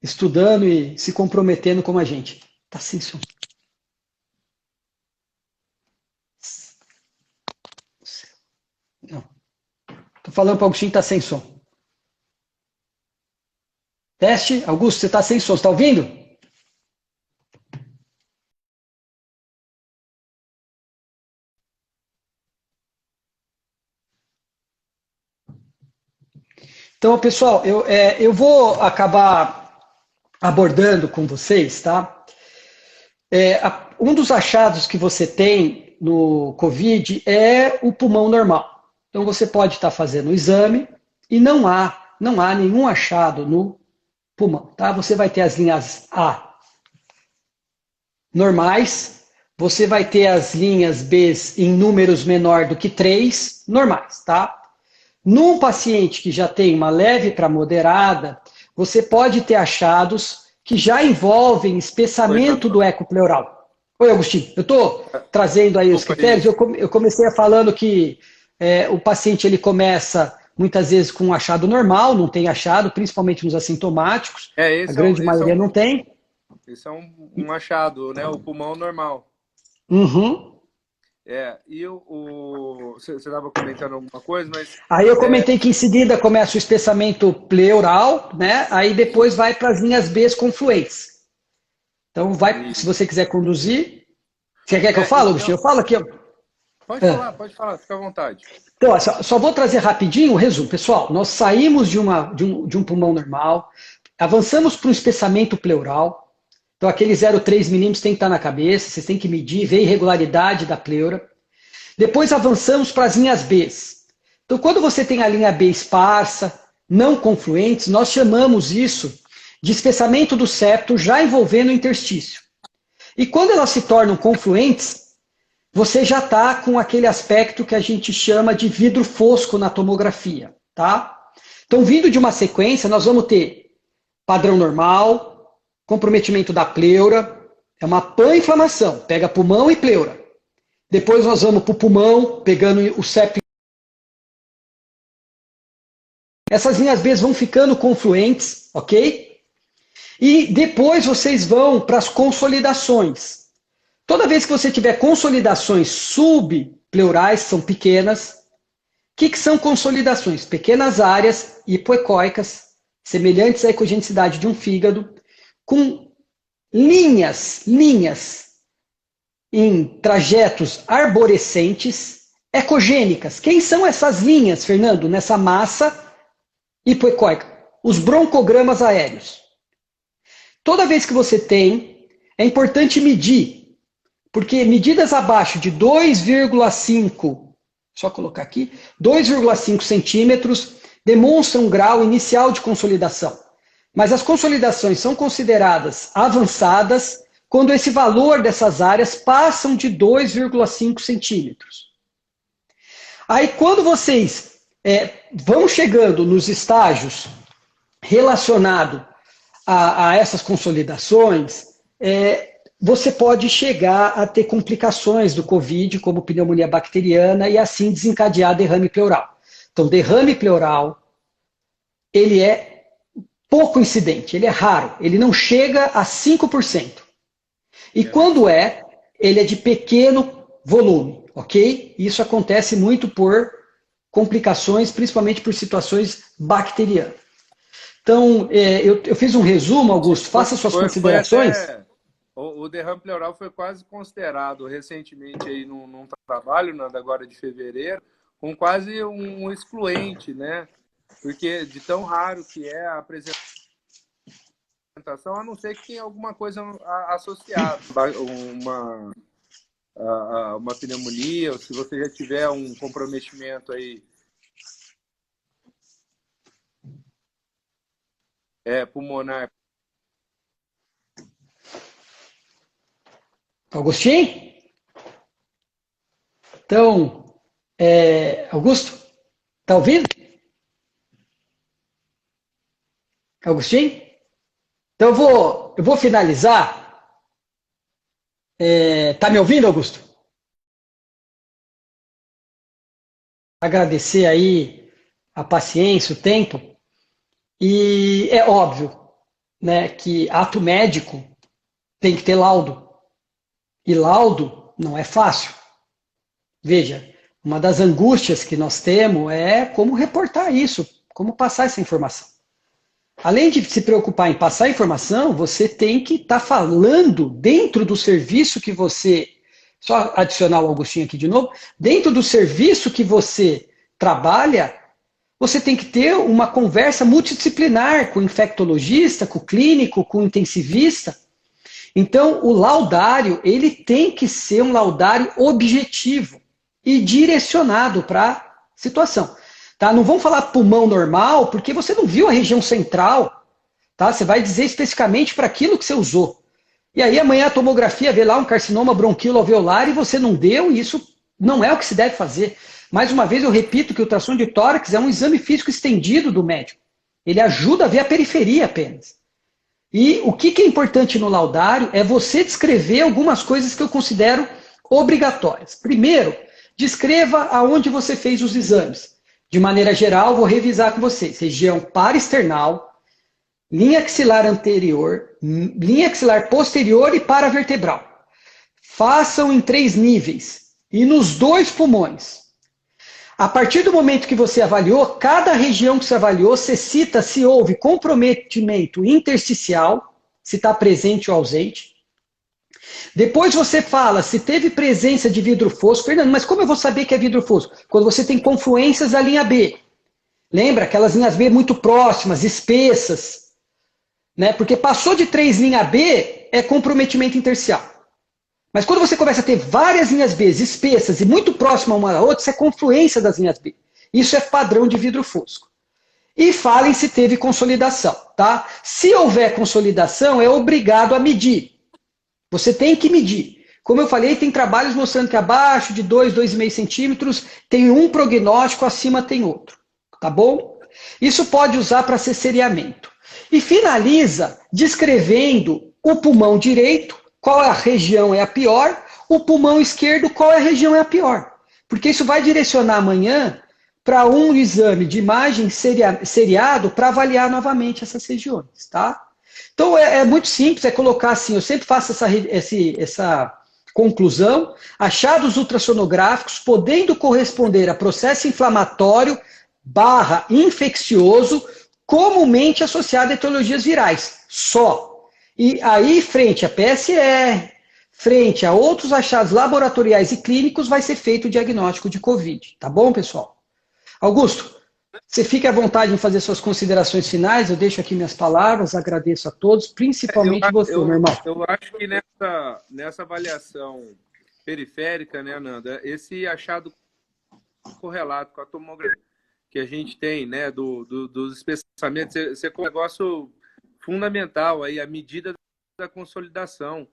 estudando e se comprometendo como a gente. Tá sem som. Não. Tô falando para o Agostinho que tá sem som. Teste. Augusto, você tá sem som, você tá ouvindo? Então, pessoal, eu vou acabar abordando com vocês, tá? Um dos achados que você tem no COVID é o pulmão normal. Então, você pode estar fazendo o exame e não há nenhum achado no pulmão, tá? Você vai ter as linhas A normais, você vai ter as linhas B em números menor do que 3, normais, tá? Num paciente que já tem uma leve para moderada, você pode ter achados que já envolvem espessamento do eco pleural. Oi, Agostinho, eu estou trazendo aí os critérios, eu comecei falando que o paciente ele começa muitas vezes com um achado normal, não tem achado, principalmente nos assintomáticos, a grande maioria não tem. Esse é um achado, né? O pulmão normal. Uhum. E você estava comentando alguma coisa, mas... Aí eu comentei que em seguida começa o espessamento pleural, né? Aí depois vai para as linhas B confluentes. Então, se você quiser conduzir... Você quer que eu fale, Agostinho? Eu falo aqui. Pode falar, fica à vontade. Então, só vou trazer rapidinho o resumo. Pessoal, nós saímos de um pulmão normal, avançamos para um espessamento pleural. Então, aquele 0,3 milímetros tem que estar na cabeça, vocês têm que medir, ver a irregularidade da pleura. Depois avançamos para as linhas B. Então, quando você tem a linha B esparsa, não confluentes, nós chamamos isso de espessamento do septo já envolvendo o interstício. E quando elas se tornam confluentes, você já está com aquele aspecto que a gente chama de vidro fosco na tomografia, tá? Então, vindo de uma sequência, nós vamos ter padrão normal, comprometimento da pleura, é uma pan-inflamação, pega pulmão e pleura. Depois nós vamos para o pulmão, pegando o septo. Essas linhas B vão ficando confluentes, ok? E depois vocês vão para as consolidações. Toda vez que você tiver consolidações subpleurais, são pequenas. O que são consolidações? Pequenas áreas hipoecóicas, semelhantes à ecogenicidade de um fígado, com linhas em trajetos arborescentes, ecogênicas. Quem são essas linhas, Fernando, nessa massa hipoecóica? Os broncogramas aéreos. Toda vez que você tem, é importante medir, porque medidas abaixo de 2,5, só colocar aqui, 2,5 centímetros demonstram um grau inicial de consolidação. Mas as consolidações são consideradas avançadas quando esse valor dessas áreas passam de 2,5 centímetros. Aí, quando vocês vão chegando nos estágios relacionados a essas consolidações, você pode chegar a ter complicações do COVID, como pneumonia bacteriana, e assim desencadear derrame pleural. Então, derrame pleural, ele é pouco incidente, ele é raro, ele não chega a 5%. E quando ele é de pequeno volume, ok? Isso acontece muito por complicações, principalmente por situações bacterianas. Então, eu fiz um resumo, Augusto, faça suas considerações. O derrame pleural foi quase considerado recentemente aí num trabalho, Nanda, agora de fevereiro, com quase um excluente, né? Porque de tão raro que é a apresentação, a não ser que tenha alguma coisa associada, uma pneumonia, ou se você já tiver um comprometimento aí pulmonar. Agostinho? Então, Augusto, tá ouvindo? Agostinho? Então eu vou finalizar. Tá me ouvindo, Augusto? Agradecer aí a paciência, o tempo. E é óbvio, né, que ato médico tem que ter laudo. E laudo não é fácil. Veja, uma das angústias que nós temos é como reportar isso, como passar essa informação. Além de se preocupar em passar a informação, você tem que estar falando dentro do serviço que você. Só adicionar o Augustinho aqui de novo. Dentro do serviço que você trabalha, você tem que ter uma conversa multidisciplinar com o infectologista, com o clínico, com o intensivista. Então, o laudário, ele tem que ser um laudário objetivo e direcionado para a situação. Tá? Não vamos falar pulmão normal, porque você não viu a região central. Tá? Você vai dizer especificamente para aquilo que você usou. E aí amanhã a tomografia vê lá um carcinoma bronquilo alveolar e você não deu, e isso não é o que se deve fazer. Mais uma vez eu repito que o ultrassom de tórax é um exame físico estendido do médico. Ele ajuda a ver a periferia apenas. E o que é importante no laudário é você descrever algumas coisas que eu considero obrigatórias. Primeiro, descreva aonde você fez os exames. De maneira geral, vou revisar com vocês. Região paraesternal, linha axilar anterior, linha axilar posterior e paravertebral. Façam em 3 níveis e nos 2 pulmões. A partir do momento que você avaliou, cada região que você avaliou, você cita se houve comprometimento intersticial, se está presente ou ausente. Depois você fala se teve presença de vidro fosco. Fernando, mas como eu vou saber que é vidro fosco? Quando você tem confluências da linha B. Lembra? Aquelas linhas B muito próximas, espessas. Né? Porque passou de 3 linha B, é comprometimento intersticial. Mas quando você começa a ter várias linhas B espessas e muito próximas uma da outra, isso é confluência das linhas B. Isso é padrão de vidro fosco. E falem se teve consolidação. Tá? Se houver consolidação, é obrigado a medir. Você tem que medir. Como eu falei, tem trabalhos mostrando que abaixo de 2, 2,5 centímetros tem um prognóstico, acima tem outro. Tá bom? Isso pode usar para assessoriamento. E finaliza descrevendo o pulmão direito, qual a região é a pior, o pulmão esquerdo, qual é a região é a pior. Porque isso vai direcionar amanhã para um exame de imagem seriado para avaliar novamente essas regiões, tá? Então é muito simples, é colocar assim, eu sempre faço essa conclusão, achados ultrassonográficos podendo corresponder a processo inflamatório / infeccioso comumente associado a etiologias virais, só. E aí, frente a PSR, frente a outros achados laboratoriais e clínicos, vai ser feito o diagnóstico de COVID. Tá bom, pessoal? Augusto, você fique à vontade em fazer suas considerações finais, eu deixo aqui minhas palavras, agradeço a todos, principalmente você, meu irmão. Eu acho que nessa avaliação periférica, né, Nanda, esse achado correlato com a tomografia que a gente tem, né, dos espessamentos, você com um negócio fundamental aí, a medida da consolidação,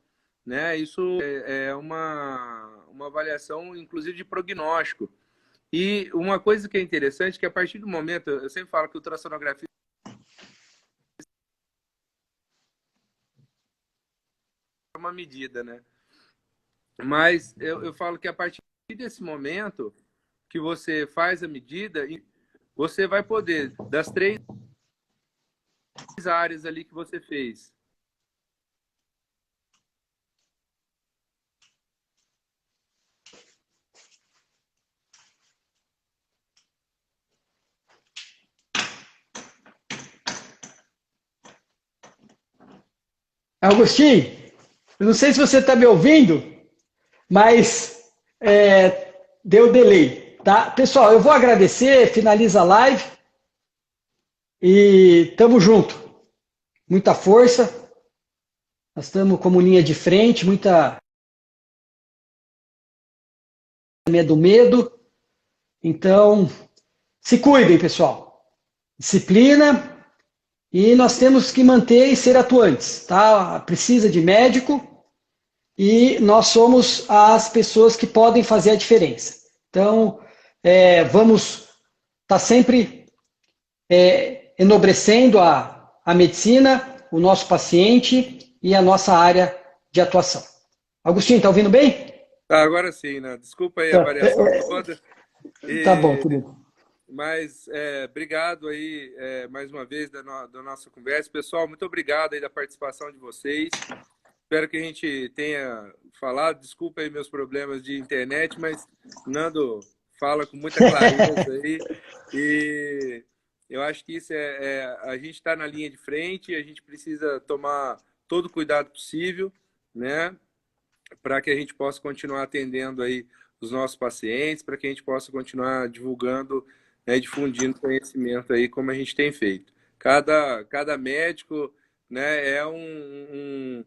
né? Isso é uma avaliação, inclusive, de prognóstico. E uma coisa que é interessante, que a partir do momento, eu sempre falo que o ultrassonografia é uma medida, né? Mas eu falo que a partir desse momento que você faz a medida, você vai poder, das 3 áreas ali que você fez, Agostinho, Eu não sei se você está me ouvindo, mas deu delay, tá? Pessoal, eu vou agradecer, finaliza a live e tamo junto. Muita força. Nós estamos como linha de frente, muita medo, medo. Então, se cuidem, pessoal. Disciplina. E nós temos que manter e ser atuantes, tá? Precisa de médico e nós somos as pessoas que podem fazer a diferença. Então, vamos estar sempre enobrecendo a medicina, o nosso paciente e a nossa área de atuação. Agostinho, está ouvindo bem? Tá, agora sim, né? Desculpa aí a variação toda. Tá bom, querido. Mas obrigado aí mais uma vez da nossa conversa. Pessoal, muito obrigado aí da participação de vocês. Espero que a gente tenha falado. Desculpa aí meus problemas de internet, mas Nando fala com muita clareza aí. E eu acho que isso a gente está na linha de frente, a gente precisa tomar todo o cuidado possível, né? Para que a gente possa continuar atendendo aí os nossos pacientes, para que a gente possa continuar divulgando, né, difundindo conhecimento aí, como a gente tem feito. Cada médico, né, é um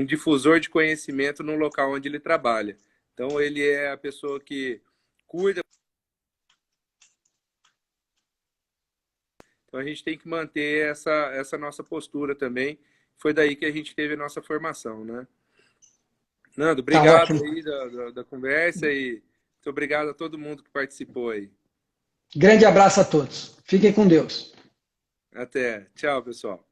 difusor de conhecimento no local onde ele trabalha. Então, ele é a pessoa que cuida. Então, a gente tem que manter essa nossa postura também. Foi daí que a gente teve a nossa formação, né? Nando, obrigado Tá aí da conversa e muito obrigado a todo mundo que participou aí. Grande abraço a todos. Fiquem com Deus. Até. Tchau, pessoal.